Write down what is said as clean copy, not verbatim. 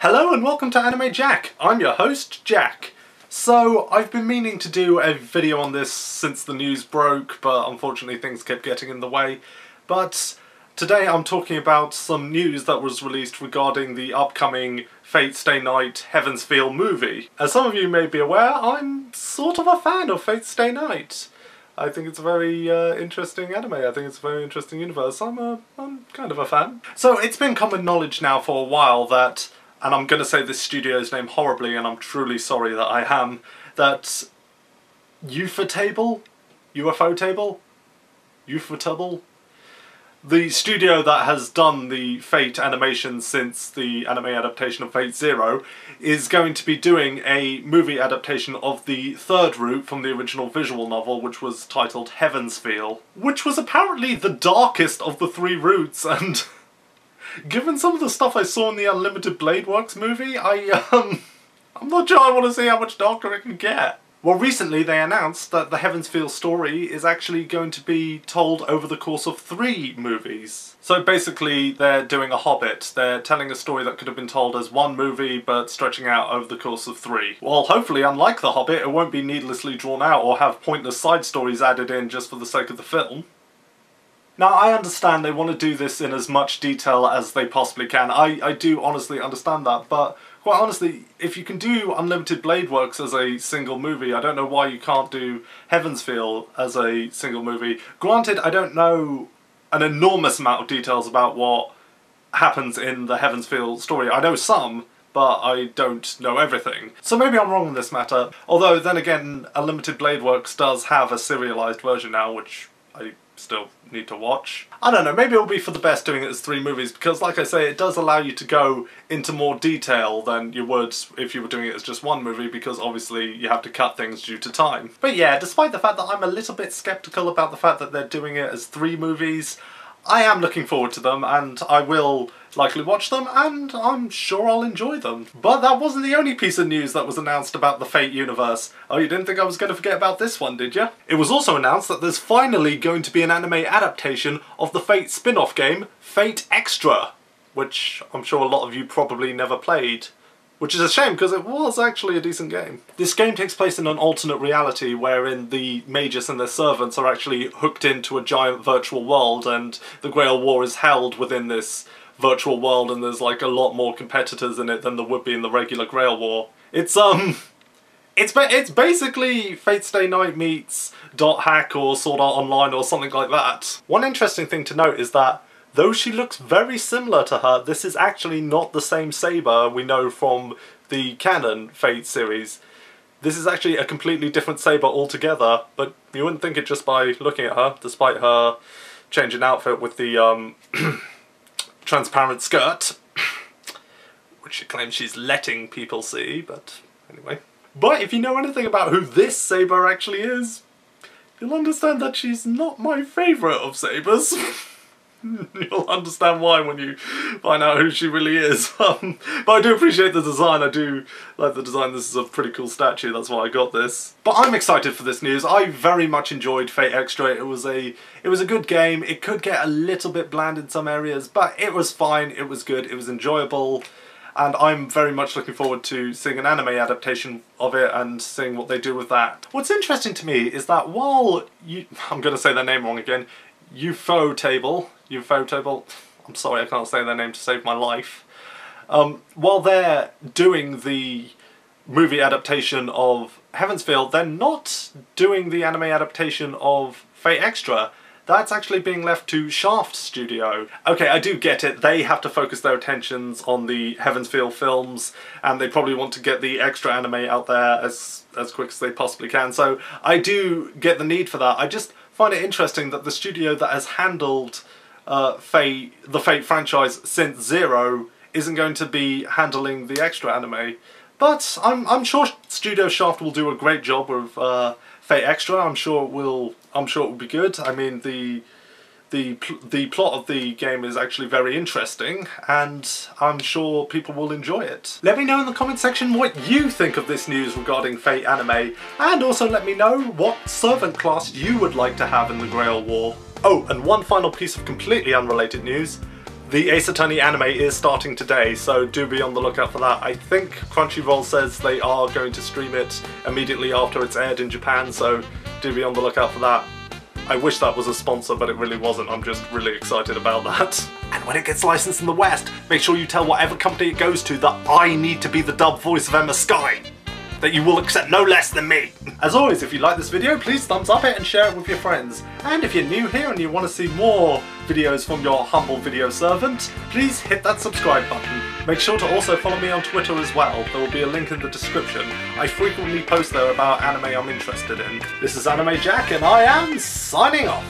Hello and welcome to Anime Jack. I'm your host, Jack. So, I've been meaning to do a video on this since the news broke, but unfortunately things kept getting in the way. But today I'm talking about some news that was released regarding the upcoming Fate Stay Night Heaven's Feel movie. As some of you may be aware, I'm sort of a fan of Fate Stay Night. I think it's a very interesting anime. I think it's a very interesting universe. I'm kind of a fan. So it's been common knowledge now for a while that, and I'm going to say this studio's name horribly, and I'm truly sorry that I am, that UFO Table, the studio that has done the Fate animation since the anime adaptation of Fate Zero, is going to be doing a movie adaptation of the third route from the original visual novel, which was titled Heaven's Feel, which was apparently the darkest of the three routes, and given some of the stuff I saw in the Unlimited Blade Works movie, I'm not sure I want to see how much darker it can get. Well, recently they announced that the Heaven's Feel story is actually going to be told over the course of 3 movies. So basically they're doing a Hobbit. They're telling a story that could have been told as 1 movie, but stretching out over the course of 3. Well, hopefully, unlike the Hobbit, it won't be needlessly drawn out or have pointless side stories added in just for the sake of the film. Now, I understand they want to do this in as much detail as they possibly can. I do honestly understand that, but quite honestly, if you can do Unlimited Blade Works as a single movie, I don't know why you can't do Heaven's Feel as a single movie. Granted, I don't know an enormous amount of details about what happens in the Heaven's Feel story. I know some, but I don't know everything. So maybe I'm wrong in this matter. Although, then again, Unlimited Blade Works does have a serialized version now, which I still need to watch. I don't know, maybe it'll be for the best doing it as 3 movies, because like I say, it does allow you to go into more detail than you would if you were doing it as just 1 movie, because obviously you have to cut things due to time. But yeah, despite the fact that I'm a little bit skeptical about the fact that they're doing it as 3 movies, I am looking forward to them, and I will likely watch them, and I'm sure I'll enjoy them. But that wasn't the only piece of news that was announced about the Fate universe. Oh, you didn't think I was going to forget about this one, did you? It was also announced that there's finally going to be an anime adaptation of the Fate spin-off game, Fate Extra, which I'm sure a lot of you probably never played. Which is a shame, because it was actually a decent game. This game takes place in an alternate reality wherein the magus and their servants are actually hooked into a giant virtual world, and the Grail War is held within this virtual world, and there's like a lot more competitors in it than there would be in the regular Grail War. It's basically Fate Stay Night meets Dot Hack or Sword Art Online or something like that. One interesting thing to note is that though she looks very similar to her, this is actually not the same Saber we know from the canon Fate series. This is actually a completely different Saber altogether, but you wouldn't think it just by looking at her, despite her changing outfit with the transparent skirt, which she claims she's letting people see, but anyway. But if you know anything about who this Saber actually is, you'll understand that she's not my favourite of Sabers. You'll understand why when you find out who she really is. But I do appreciate the design. I do like the design. This is a pretty cool statue, that's why I got this. But I'm excited for this news. I very much enjoyed Fate Extra. It was a good game. It could get a little bit bland in some areas, but it was fine. It was good. It was enjoyable. And I'm very much looking forward to seeing an anime adaptation of it and seeing what they do with that. What's interesting to me is that while I'm going to say their name wrong again, UFO Table, I'm sorry I can't say their name to save my life. While they're doing the movie adaptation of Heaven's Feel, they're not doing the anime adaptation of Fate Extra. That's actually being left to Shaft Studio. Okay, I do get it. They have to focus their attentions on the Heaven's Feel films, and they probably want to get the extra anime out there as quick as they possibly can. So I do get the need for that. I just find it interesting that the studio that has handled the Fate franchise since Zero isn't going to be handling the extra anime. But I'm sure Studio Shaft will do a great job with Fate Extra. I'm sure it will be good. I mean, the plot of the game is actually very interesting, and I'm sure people will enjoy it. Let me know in the comment section what you think of this news regarding Fate anime, and also let me know what servant class you would like to have in the Grail War. Oh, and one final piece of completely unrelated news. The Ace Attorney anime is starting today, so do be on the lookout for that. I think Crunchyroll says they are going to stream it immediately after it's aired in Japan, so do be on the lookout for that. I wish that was a sponsor, but it really wasn't. I'm just really excited about that. And when it gets licensed in the West, make sure you tell whatever company it goes to that I need to be the dub voice of Emma Skye. That you will accept no less than me. As always, if you like this video, please thumbs up it and share it with your friends. And if you're new here and you want to see more videos from your humble video servant, please hit that subscribe button. Make sure to also follow me on Twitter as well. There will be a link in the description. I frequently post there about anime I'm interested in. This is Anime Jack and I am signing off.